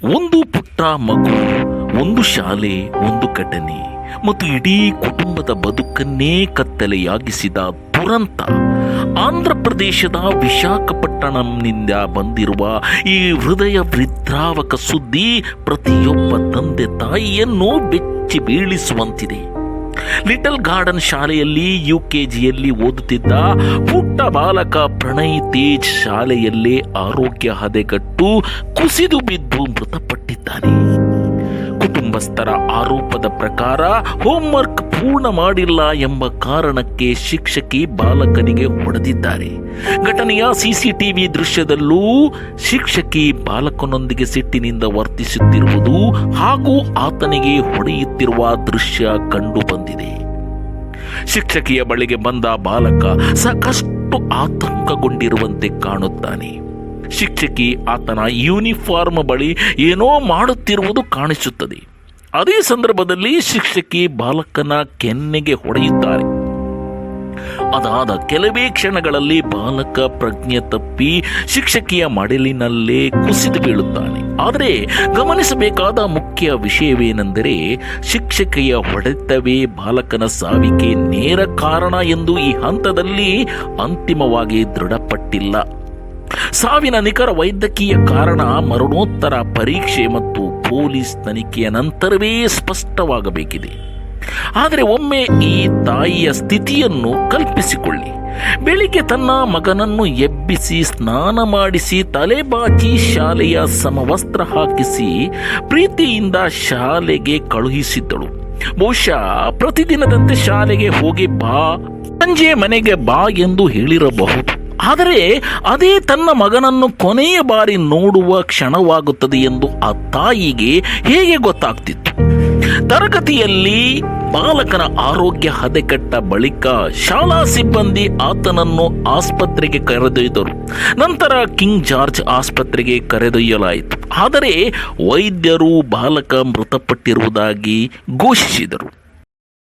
ಒಂದು ಪುಟ್ಟ ಮಗು, ಒಂದು ಶಾಲೆ, ಒಂದು ಘಟನೆ ಮತ್ತು ಇಡೀ ಕುಟುಂಬದ ಬದುಕನ್ನೇ ಕತ್ತಲೆಯಾಗಿಸಿದ ದುರಂತ. ಆಂಧ್ರ ಪ್ರದೇಶದ ವಿಶಾಖಪಟ್ಟಣಂನಿಂದ ಬಂದಿರುವ ಈ ಹೃದಯ ವಿದ್ರಾವಕ ಸುದ್ದಿ ಪ್ರತಿಯೊಬ್ಬ ತಂದೆ ತಾಯಿಯನ್ನು ಬೆಚ್ಚಿ ಬೀಳಿಸುವಂತಿದೆ. ಲಿಟಲ್ ಗಾರ್ಡನ್ ಶಾಲೆಯಲ್ಲಿ UKGಯಲ್ಲಿ ಓದುತ್ತಿದ್ದ ಪುಟ್ಟ ಬಾಲಕ ಪ್ರಣಯ್ ತೇಜ್ ಶಾಲೆಯಲ್ಲೇ ಆರೋಗ್ಯ ಹದಗೆಟ್ಟು ಕುಸಿದು ಬಿದ್ದು ಮೃತಪಟ್ಟಿದ್ದಾನೆ. ಕುಟುಂಬಸ್ಥರ ಆರೋಪದ ಪ್ರಕಾರ ಹೋಂವರ್ಕ್ ಪೂರ್ಣ ಮಾಡಿಲ್ಲ ಎಂಬ ಕಾರಣಕ್ಕೆ ಶಿಕ್ಷಕಿ ಬಾಲಕನಿಗೆ ಹೊಡೆದಿದ್ದಾರೆ. ಘಟನೆಯ CCTV ದೃಶ್ಯದಲ್ಲೂ ಶಿಕ್ಷಕಿ ಬಾಲಕನೊಂದಿಗೆ ಸಿಟ್ಟಿನಿಂದ ವರ್ತಿಸುತ್ತಿರುವುದು ಹಾಗೂ ಆತನಿಗೆ ಹೊಡೆಯುತ್ತಿರುವ ದೃಶ್ಯ ಕಂಡು ಬಂದಿದೆ. ಶಿಕ್ಷಕಿಯ ಬಳಿಗೆ ಬಂದ ಬಾಲಕ ಸಾಕಷ್ಟು ಆತಂಕಗೊಂಡಿರುವಂತೆ ಕಾಣುತ್ತಾನೆ. ಶಿಕ್ಷಕಿ ಆತನ ಯೂನಿಫಾರ್ಮ್ ಬಳಿ ಏನೋ ಮಾಡುತ್ತಿರುವುದು ಕಾಣಿಸುತ್ತದೆ. ಅದೇ ಸಂದರ್ಭದಲ್ಲಿ ಶಿಕ್ಷಕಿ ಬಾಲಕನ ಕೆನ್ನೆಗೆ ಹೊಡೆಯುತ್ತಾರೆ. ಅದಾದ ಕೆಲವೇ ಕ್ಷಣಗಳಲ್ಲಿ ಬಾಲಕ ಪ್ರಜ್ಞೆ ತಪ್ಪಿ ಶಿಕ್ಷಕಿಯ ಮಡಿಲಿನಲ್ಲೇ ಕುಸಿದು ಬೀಳುತ್ತಾನೆ. ಆದರೆ ಗಮನಿಸಬೇಕಾದ ಮುಖ್ಯ ವಿಷಯವೇನೆಂದರೆ, ಶಿಕ್ಷಕಿಯ ಹೊಡೆತವೇ ಬಾಲಕನ ಸಾವಿಗೆ ನೇರ ಕಾರಣ ಎಂದು ಈ ಹಂತದಲ್ಲಿ ಅಂತಿಮವಾಗಿ ದೃಢಪಟ್ಟಿಲ್ಲ. ಸಾವಿನ ನಿಖರ ವೈದ್ಯಕೀಯ ಕಾರಣ ಮರಣೋತ್ತರ ಪರೀಕ್ಷೆ ಮತ್ತು ಪೊಲೀಸ್ ತನಿಖೆಯ ನಂತರವೇ ಸ್ಪಷ್ಟವಾಗಬೇಕಿದೆ. ಆದರೆ ಒಮ್ಮೆ ಈ ತಾಯಿಯ ಸ್ಥಿತಿಯನ್ನು ಕಲ್ಪಿಸಿಕೊಳ್ಳಿ. ಬೆಳಿಗ್ಗೆ ತನ್ನ ಮಗನನ್ನು ಎಬ್ಬಿಸಿ ಸ್ನಾನ ಮಾಡಿಸಿ ತಲೆಬಾಚಿ ಶಾಲೆಯ ಸಮವಸ್ತ್ರ ಹಾಕಿಸಿ ಪ್ರೀತಿಯಿಂದ ಶಾಲೆಗೆ ಕಳುಹಿಸಿದ್ದಳು. ಬಹುಶಃ ಪ್ರತಿದಿನದಂತೆ ಶಾಲೆಗೆ ಹೋಗಿ ಬಾ, ಸಂಜೆ ಮನೆಗೆ ಬಾ ಎಂದು ಹೇಳಿರಬಹುದು. ಆದರೆ ಅದೇ ತನ್ನ ಮಗನನ್ನು ಕೊನೆಯ ಬಾರಿ ನೋಡುವ ಕ್ಷಣವಾಗುತ್ತದೆ ಎಂದು ಆ ತಾಯಿಗೆ ಹೇಗೆ ಗೊತ್ತಾಗ್ತಿತ್ತು? ತರಗತಿಯಲ್ಲಿ ಬಾಲಕನ ಆರೋಗ್ಯ ಹದಗೆಟ್ಟ ಬಳಿಕ ಶಾಲಾ ಸಿಬ್ಬಂದಿ ಆತನನ್ನು ಆಸ್ಪತ್ರೆಗೆ ಕರೆದೊಯ್ದರು. ನಂತರ ಕಿಂಗ್ ಜಾರ್ಜ್ ಆಸ್ಪತ್ರೆಗೆ ಕರೆದೊಯ್ಯಲಾಯಿತು. ಆದರೆ ವೈದ್ಯರು ಬಾಲಕ ಮೃತಪಟ್ಟಿರುವುದಾಗಿ ಘೋಷಿಸಿದರು.